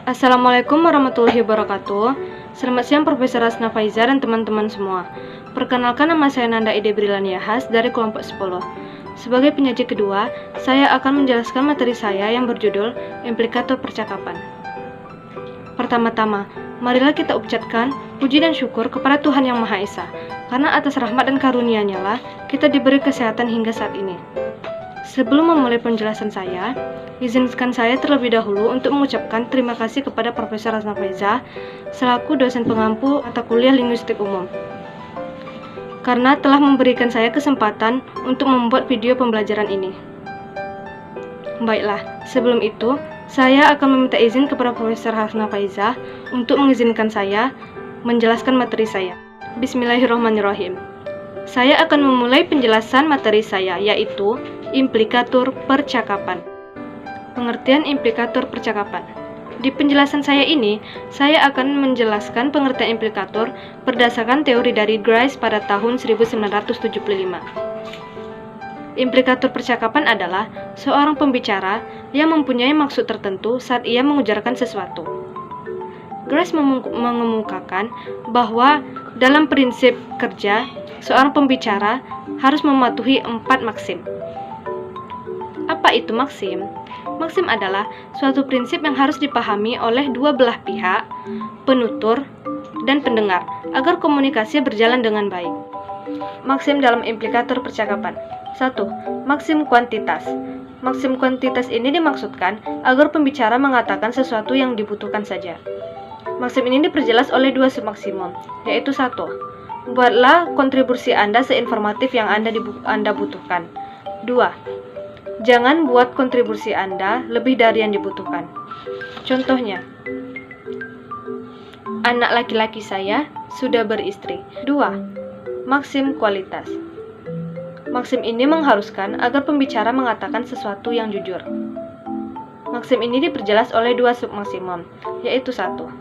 Assalamualaikum warahmatullahi wabarakatuh. Selamat siang Profesor Hasna Faiza dan teman-teman semua. Perkenalkan, nama saya Nanda Ide Brilaniahas dari kelompok 10. Sebagai penyaji kedua, saya akan menjelaskan materi saya yang berjudul Implikator Percakapan. Pertama-tama, marilah kita ucapkan puji dan syukur kepada Tuhan Yang Maha Esa, karena atas rahmat dan karunia-Nya lah kita diberi kesehatan hingga saat ini. Sebelum memulai penjelasan saya, izinkan saya terlebih dahulu untuk mengucapkan terima kasih kepada Profesor Hasna Faiza selaku dosen pengampu mata kuliah Linguistik Umum, karena telah memberikan saya kesempatan untuk membuat video pembelajaran ini. Baiklah, sebelum itu, saya akan meminta izin kepada Profesor Hasna Faiza untuk mengizinkan saya menjelaskan materi saya. Bismillahirrahmanirrahim. Saya akan memulai penjelasan materi saya, yaitu implikator percakapan. Pengertian implikator percakapan. Di penjelasan saya ini, saya akan menjelaskan pengertian implikator berdasarkan teori dari Grice pada tahun 1975. Implikator percakapan adalah seorang pembicara yang mempunyai maksud tertentu saat ia mengujarkan sesuatu. Grice mengemukakan bahwa dalam prinsip kerja, seorang pembicara harus mematuhi 4 maksim. Apa itu maksim? Maksim adalah suatu prinsip yang harus dipahami oleh dua belah pihak, penutur dan pendengar, agar komunikasi berjalan dengan baik. Maksim dalam implikator percakapan. 1. Maksim kuantitas. Maksim kuantitas ini dimaksudkan agar pembicara mengatakan sesuatu yang dibutuhkan saja. Maksim ini diperjelas oleh dua submaksimum, yaitu 1. Buatlah kontribusi Anda seinformatif yang Anda butuhkan. 2. Jangan buat kontribusi Anda lebih dari yang dibutuhkan. Contohnya, anak laki-laki saya sudah beristri. 2. Maksim kualitas. Maksim ini mengharuskan agar pembicara mengatakan sesuatu yang jujur. Maksim ini diperjelas oleh dua submaksimum, yaitu 1.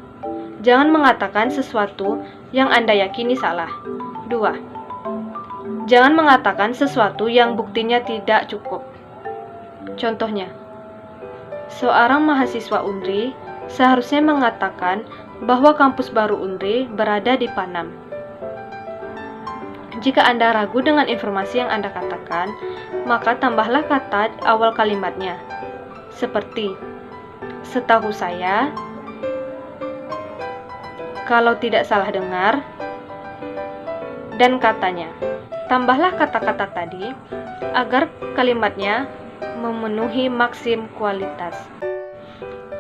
Jangan mengatakan sesuatu yang Anda yakini salah. 2. Jangan mengatakan sesuatu yang buktinya tidak cukup. Contohnya, seorang mahasiswa UNRI seharusnya mengatakan bahwa kampus baru UNRI berada di Panam. Jika Anda ragu dengan informasi yang Anda katakan, maka tambahlah kata awal kalimatnya, seperti setahu saya, kalau tidak salah dengar, dan katanya. Tambahlah kata-kata tadi agar kalimatnya memenuhi maksim kualitas.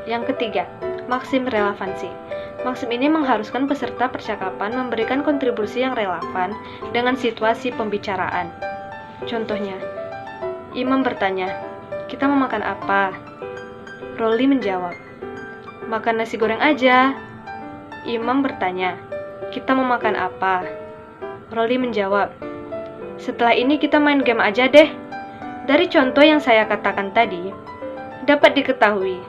Yang ketiga, maksim relevansi. Maksim ini mengharuskan peserta percakapan memberikan kontribusi yang relevan dengan situasi pembicaraan. Contohnya, Imam bertanya, "Kita mau makan apa?" Rolly menjawab, "Makan nasi goreng aja." Imam bertanya, "Kita mau makan apa?" Rolly menjawab, "Setelah ini kita main game aja deh." Dari contoh yang saya katakan tadi, dapat diketahui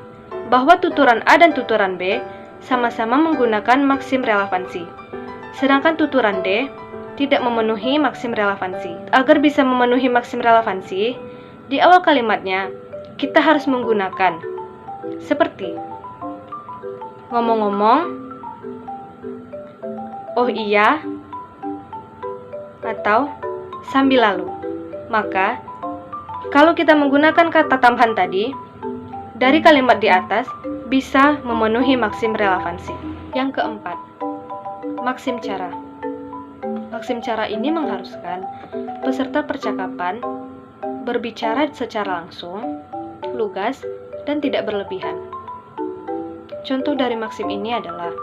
bahwa tuturan A dan tuturan B sama-sama menggunakan maksim relevansi, sedangkan tuturan D tidak memenuhi maksim relevansi. Agar bisa memenuhi maksim relevansi, di awal kalimatnya kita harus menggunakan seperti ngomong-ngomong, oh iya, atau sambil lalu. Maka, kalau kita menggunakan kata tambahan tadi, dari kalimat di atas bisa memenuhi maksim relevansi. Yang keempat, maksim cara. Maksim cara ini mengharuskan peserta percakapan berbicara secara langsung, lugas, dan tidak berlebihan. Contoh dari maksim ini adalah,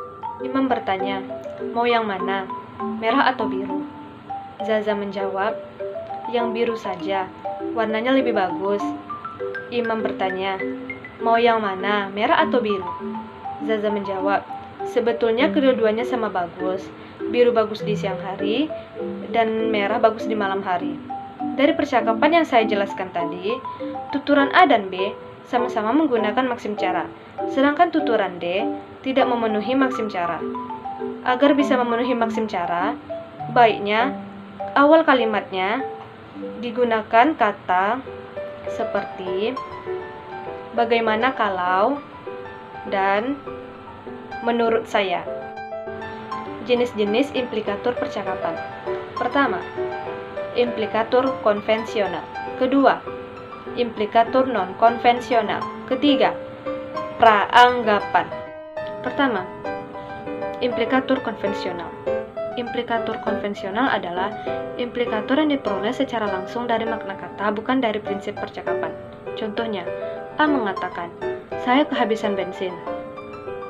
Imam bertanya, "Mau yang mana? Merah atau biru?" Zaza menjawab, "Yang biru saja, warnanya lebih bagus." Imam bertanya, "Mau yang mana, merah atau biru?" Zaza menjawab, "Sebetulnya kedua-duanya sama bagus. Biru bagus di siang hari, dan merah bagus di malam hari." Dari percakapan yang saya jelaskan tadi, tuturan A dan B sama-sama menggunakan maksim cara, sedangkan tuturan D tidak memenuhi maksim cara. Agar bisa memenuhi maksim cara, baiknya awal kalimatnya digunakan kata seperti bagaimana kalau, Dan menurut saya, jenis-jenis implikator percakapan. Pertama, implikator konvensional. Kedua, implikator non-konvensional. Ketiga, praanggapan. Pertama, implikator konvensional. Implikator konvensional adalah implikator yang diperoleh secara langsung dari makna kata, bukan dari prinsip percakapan. Contohnya, A mengatakan, "Saya kehabisan bensin."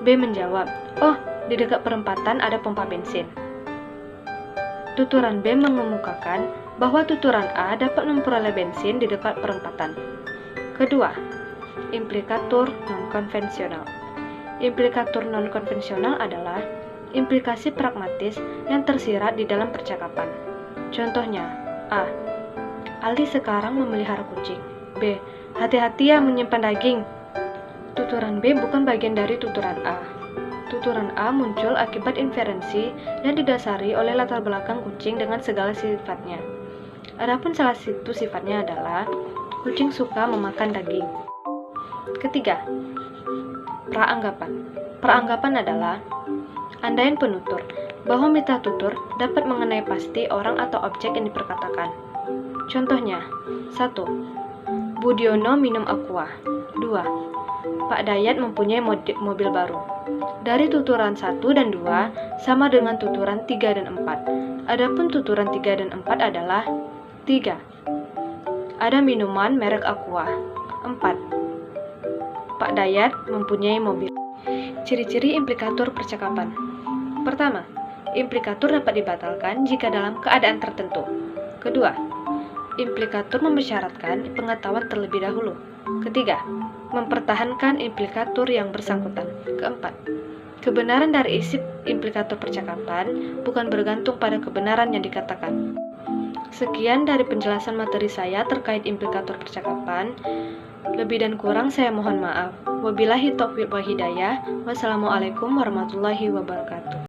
B menjawab, "Oh, di dekat perempatan ada pompa bensin." Tuturan B mengemukakan bahwa tuturan A dapat memperoleh bensin di dekat perempatan. Kedua, implikator non-konvensional. Implikator non-konvensional adalah implikasi pragmatis yang tersirat di dalam percakapan. Contohnya, A. Ali sekarang memelihara kucing. B. Hati-hati ya menyimpan daging. Tuturan B bukan bagian dari tuturan A. Tuturan A muncul akibat inferensi yang didasari oleh latar belakang kucing dengan segala sifatnya. Adapun salah satu sifatnya adalah kucing suka memakan daging. Ketiga, praanggapan. Praanggapan adalah andaian penutur bahwa mitra tutur dapat mengenai pasti orang atau objek yang diperkatakan. Contohnya, 1. Budiono minum aqua. 2. Pak Dayat mempunyai mobil baru. Dari tuturan 1 dan 2 sama dengan tuturan 3 dan 4. Adapun tuturan 3 dan 4 adalah 3. Ada minuman merek aqua. 4. Pak Dayat mempunyai mobil. Ciri-ciri implikator percakapan. Pertama, implikator dapat dibatalkan jika dalam keadaan tertentu. Kedua, implikator mensyaratkan pengetahuan terlebih dahulu. Ketiga, mempertahankan implikator yang bersangkutan. Keempat, kebenaran dari isi implikator percakapan bukan bergantung pada kebenaran yang dikatakan. Sekian dari penjelasan materi saya terkait implikator percakapan. Lebih dan kurang saya mohon maaf. Wabillahi taufiq wal hidayah. Wassalamualaikum warahmatullahi wabarakatuh.